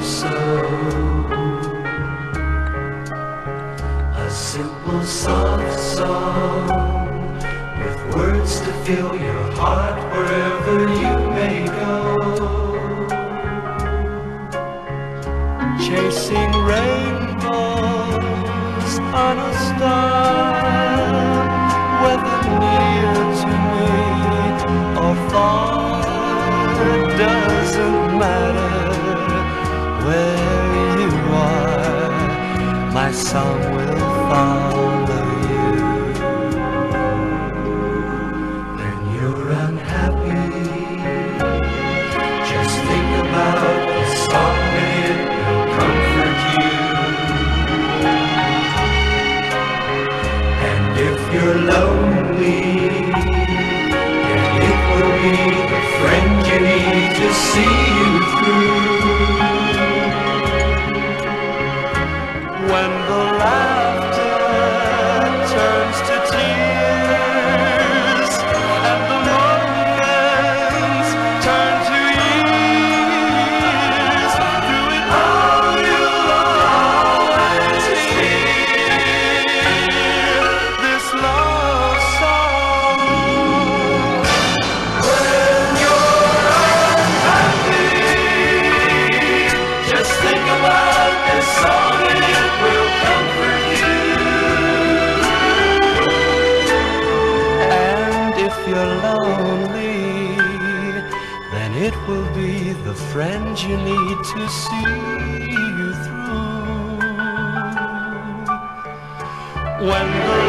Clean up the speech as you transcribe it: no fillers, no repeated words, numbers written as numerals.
so. A simple soft song with words to fill your heart wherever you may go. Chasing rainbows on a star, whether near to me or far, doesn't matter where you are, my song will follow you. When you're unhappy, just think about the song and it will comfort you. And if you're lonely, then it will be the friend you need to see you through. When the laughter turns to tears and the moments turn to years, through it all you'll always hear this love song. When you're unhappy, just think about this song and it will comfort you. And if you're lonely, then it will be the friend you need to see you through. When the